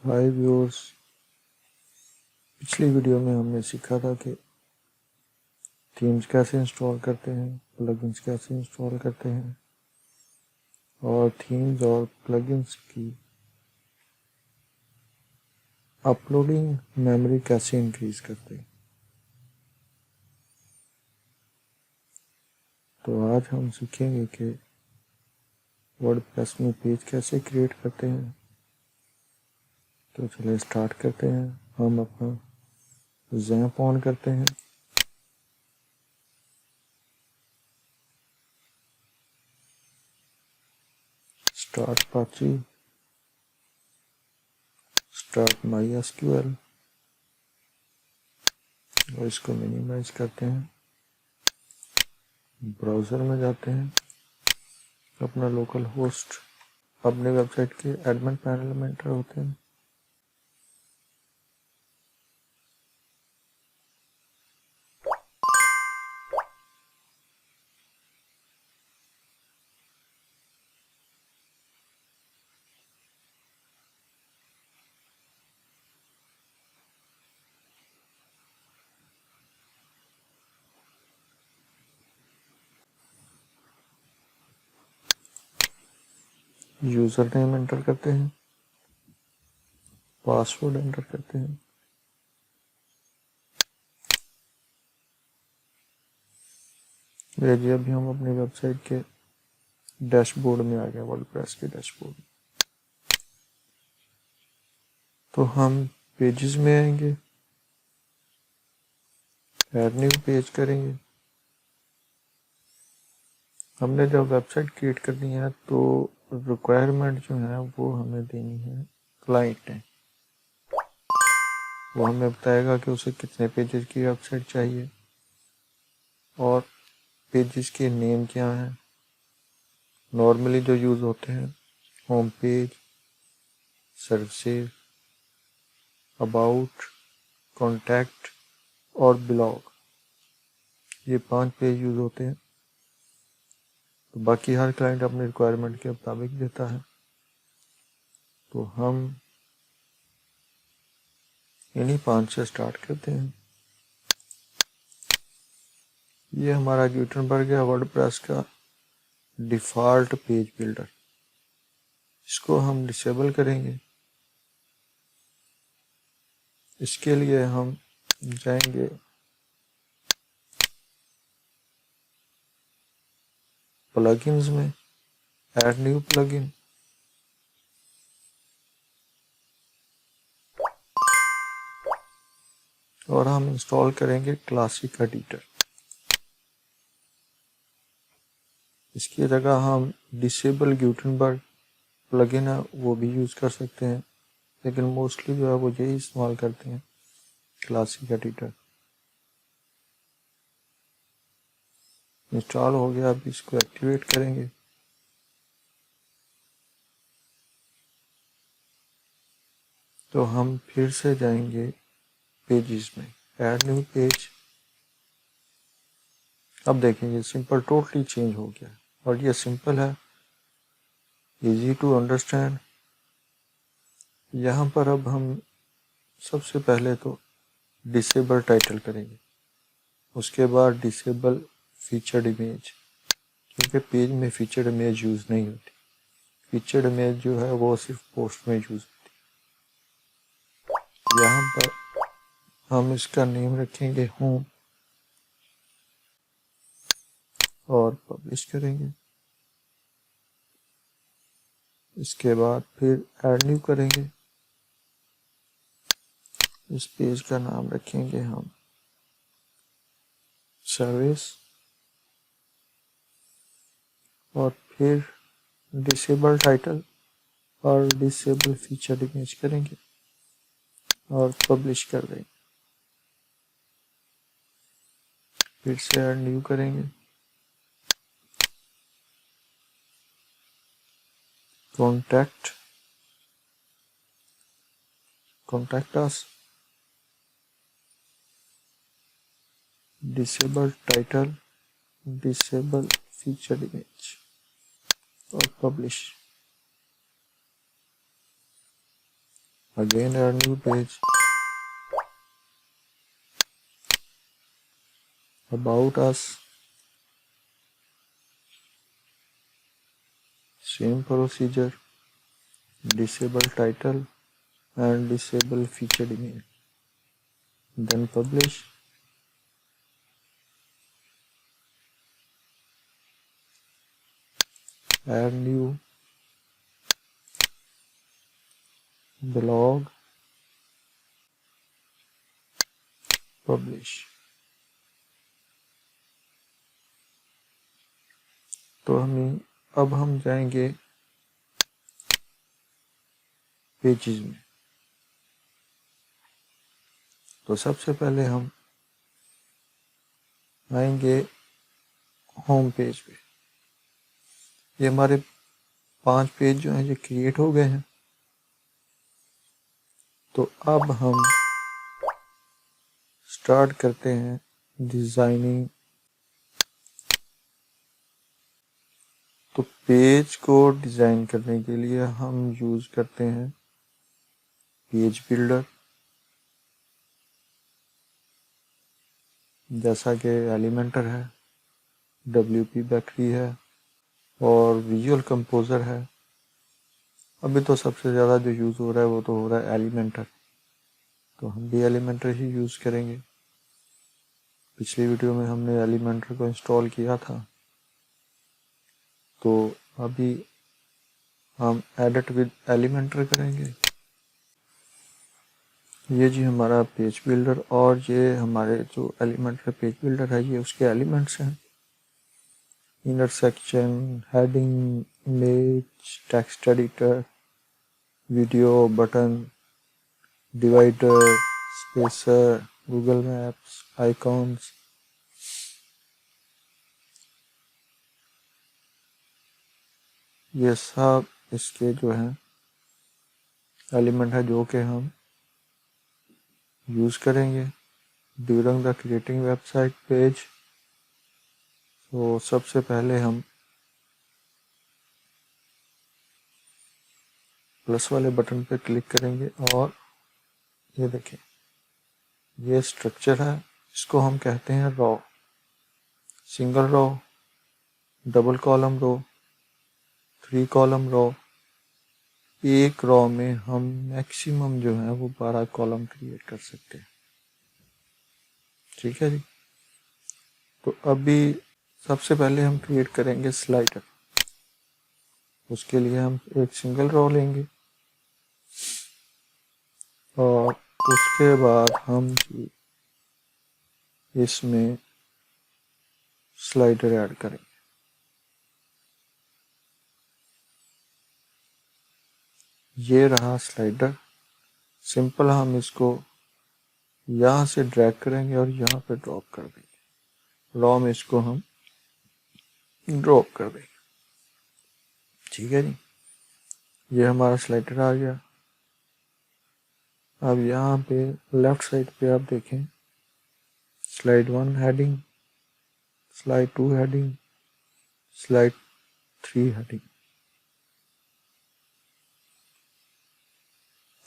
हाय viewers, पिछली video में हमने सीखा था कि थीम्स कैसे इंस्टॉल करते हैं, प्लगइन्स कैसे इंस्टॉल करते हैं और थीम्स और प्लगइन्स की अपलोडिंग मेमोरी कैसे इंक्रीज करते हैं। तो आज हम सीखेंगे कि वर्डप्रेस में पेज कैसे क्रिएट करते हैं। तो चलिए स्टार्ट करते हैं। हम अपना ज़ैम्प ऑन करते हैं। स्टार्ट अपाची, स्टार्ट MySQL और इसको मिनिमाइज करते हैं। ब्राउज़र में जाते हैं, अपना लोकल होस्ट अपने वेबसाइट के एडमिन पैनल में एंटर होते हैं। यूज़र नेम एंटर करते हैं, पासवर्ड एंटर करते हैं। ये जी अभी हम अपनी वेबसाइट के डैशबोर्ड में आ गए, वर्डप्रेस के डैशबोर्ड। तो हम पेजेस में आएंगे, ऐड न्यू पेज करेंगे। हमने जब वेबसाइट क्रिएट करनी है तो रिक्वायरमेंट जो है वो हमें देनी है क्लाइंट ने। वो हमें बताएगा कि उसे कितने पेजेस की वेबसाइट चाहिए और पेजेस के नेम क्या हैं। नॉर्मली जो यूज़ होते हैं home page, services, about, contact और ब्लॉग, ये 5 पेज यूज़ होते हैं। तो बाकी हर क्लाइंट अपनी रिक्वायरमेंट के मुताबिक देता है। तो हम इन्हीं 5 से स्टार्ट करते हैं। ये हमारा गुटेनबर्ग है, वर्डप्रेस का डिफ़ॉल्ट पेज बिल्डर। इसको हम डिसेबल करेंगे। इसके लिए हम जाएंगे प्लगइन्स में, ऐड न्यू प्लगइन, और हम इंस्टॉल करेंगे क्लासिक एडिटर। इसकी जगह हम डिसेबल गुटेनबर्ग प्लगइन है वो भी यूज़ कर सकते हैं, लेकिन मोस्टली जो है वो यही इस्तेमाल करते हैं, क्लासिक एडिटर। इंस्टॉल हो गया, अब इसको एक्टिवेट करेंगे। तो हम फिर से जाएंगे पेजेस में, ऐड न्यू पेज। अब देखेंगे सिंपल टोटली चेंज हो गया और ये सिंपल है, इजी टू अंडरस्टैंड। यहाँ पर अब हम सबसे पहले तो डिसेबल टाइटल करेंगे, उसके बाद डिसेबल फीचर्ड इमेज, क्योंकि पेज में फीचर्ड इमेज यूज़ नहीं होती। फीचर्ड इमेज जो है वो सिर्फ पोस्ट में यूज़ होती है। यहाँ पर हम इसका नेम रखेंगे होम और पब्लिश करेंगे। इसके बाद फिर ऐड न्यू करेंगे। इस पेज का नाम रखेंगे हम सर्विस और फिर डिसेबल टाइटल और डिसेबल फीचर्ड इमेज करेंगे और पब्लिश कर देंगे। फिर से ऐड न्यू करेंगे, contact us, disable title, disable featured image और publish. again add new page, about us, same procedure, disable title and disable featured image, then publish. Add new blog, publish. तो अब हम जाएंगे पेजेस में। तो सबसे पहले हम आएंगे होम पेज पे। ये हमारे 5 पेज जो हैं ये क्रिएट हो गए हैं। तो अब हम स्टार्ट करते हैं डिजाइनिंग। तो पेज को डिजाइन करने के लिए हम यूज करते हैं पेज बिल्डर, जैसा कि एलिमेंटर है, WP बेकरी है और विजुअल कंपोजर है। अभी तो सबसे ज़्यादा जो यूज़ हो रहा है वो तो हो रहा है एलिमेंटर, तो हम भी एलिमेंटर ही यूज़ करेंगे। पिछली वीडियो में हमने एलिमेंटर को इंस्टॉल किया था। तो अभी हम एडिट विद एलिमेंटर करेंगे। ये जी हमारा पेज बिल्डर, और ये हमारे जो एलिमेंटर पेज बिल्डर है ये उसके एलिमेंट्स हैं। Intersection, heading, image, text editor, video, button, divider, spacer, Google maps, icons. ये सब इसके जो हैं एलिमेंट है जो कि हम यूज़ करेंगे during the creating website page. तो सबसे पहले हम प्लस वाले बटन पे क्लिक करेंगे और ये देखें ये स्ट्रक्चर है, इसको हम कहते हैं row. Single row, double column row, 3 column row. एक रो में हम मैक्सिमम जो है वो 12 कॉलम क्रिएट कर सकते हैं। ठीक है जी। तो अभी सबसे पहले हम क्रिएट करेंगे स्लाइडर। उसके लिए हम एक सिंगल रो लेंगे और उसके बाद हम इसमें स्लाइडर ऐड करेंगे। ये रहा स्लाइडर। सिंपल हम इसको यहाँ से ड्रैग करेंगे और यहाँ पे ड्रॉप कर देंगे। रो में इसको हम ड्रॉप कर देंगे। ठीक है जी। ये हमारा स्लाइडर आ गया। अब यहाँ पे लेफ्ट साइड पे आप देखें slide 1 heading, slide 2 heading, slide 3 heading.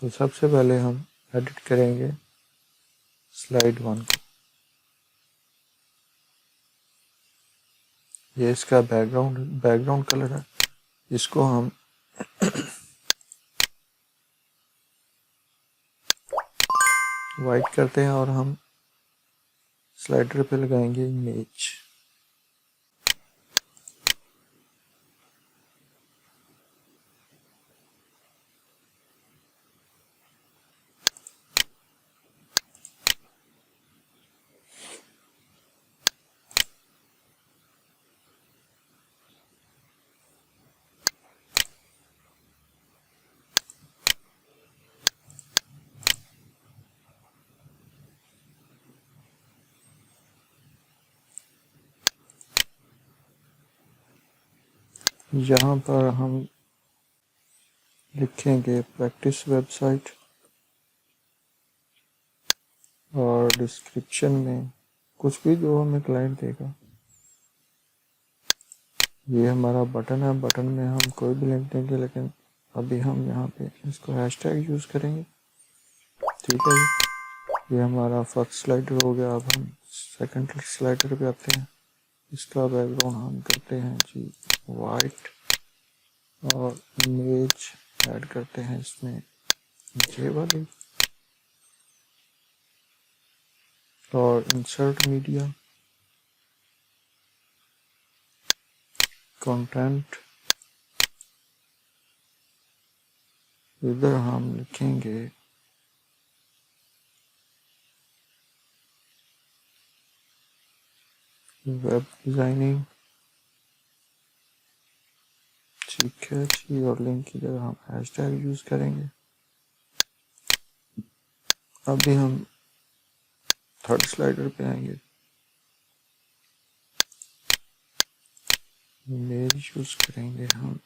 तो सबसे पहले हम एडिट करेंगे स्लाइड 1 को। ये इसका बैकग्राउंड कलर है। इसको हम वाइट करते हैं और हम स्लाइडर पे लगाएंगे इमेज। यहाँ पर हम लिखेंगे प्रैक्टिस वेबसाइट और डिस्क्रिप्शन में कुछ भी जो हमें क्लाइंट देगा। ये हमारा बटन है, बटन में हम कोई भी लिंक देंगे, लेकिन अभी हम यहाँ पे इसको हैशटैग यूज़ करेंगे। ठीक है जी, ये हमारा फर्स्ट स्लाइडर हो गया। अब हम सेकंड स्लाइडर पे आते हैं। इसका बैकग्राउंड हम करते हैं जी वाइट, और इमेज ऐड करते हैं इसमें ये वाली, और इंसर्ट मीडिया, कंटेंट, इधर हम लिखेंगे वेब डिजाइनिंग। ठीक है जी, और लिंक की जगह हम हैशटैग यूज करेंगे। अभी हम थर्ड स्लाइडर पे आएंगे, इमेज यूज करेंगे हम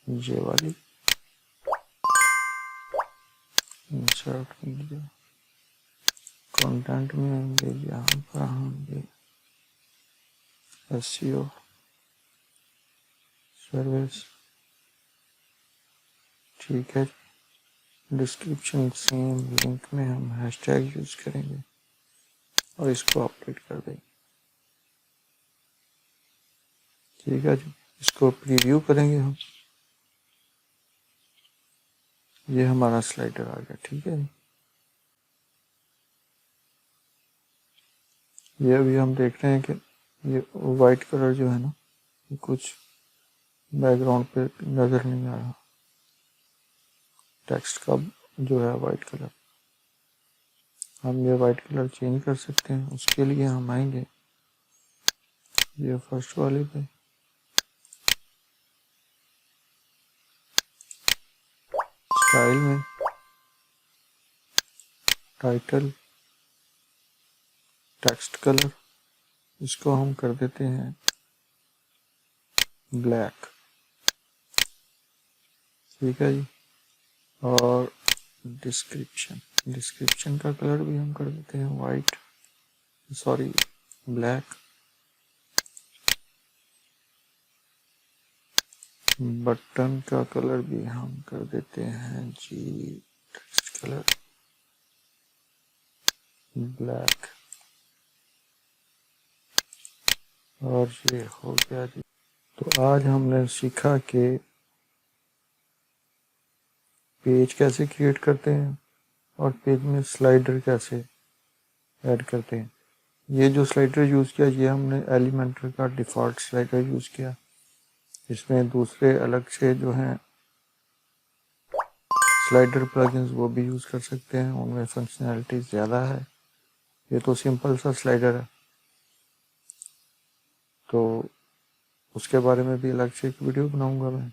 ये वाली, इंसर्ट मीडिया, कंटेंट में आएंगे, यहाँ पर आएंगे एसईओ सर्विस। ठीक है, डिस्क्रिप्शन सेम, लिंक में हम हैशटैग यूज करेंगे और इसको अपडेट कर देंगे। ठीक है जी, इसको प्रीव्यू करेंगे हम। ये हमारा स्लाइडर आ गया। ठीक है, ये अभी हम देख रहे हैं कि ये वाइट कलर जो है ना, ये कुछ बैकग्राउंड पे नज़र नहीं आ रहा, टेक्स्ट का जो है वाइट कलर। हम ये वाइट कलर चेंज कर सकते हैं। उसके लिए हम आएंगे ये फर्स्ट वाले पे, स्टाइल में टाइटल, टेक्स्ट कलर, इसको हम कर देते हैं ब्लैक। ठीक है जी, और डिस्क्रिप्शन का कलर भी हम कर देते हैं वाइट, सॉरी ब्लैक। बटन का कलर भी हम कर देते हैं जी टेक्स्ट कलर ब्लैक, और ये हो गया जी। तो आज हमने सीखा कि पेज कैसे क्रिएट करते हैं और पेज में स्लाइडर कैसे ऐड करते हैं। ये जो स्लाइडर यूज़ किया, ये हमने एलिमेंटर का डिफ़ॉल्ट स्लाइडर यूज़ किया। इसमें दूसरे अलग से जो हैं स्लाइडर प्लगइन्स वो भी यूज़ कर सकते हैं, उनमें फंक्शनैलिटी ज़्यादा है। ये तो सिंपल सा स्लाइडर है, तो उसके बारे में भी अलग से एक वीडियो बनाऊंगा मैं।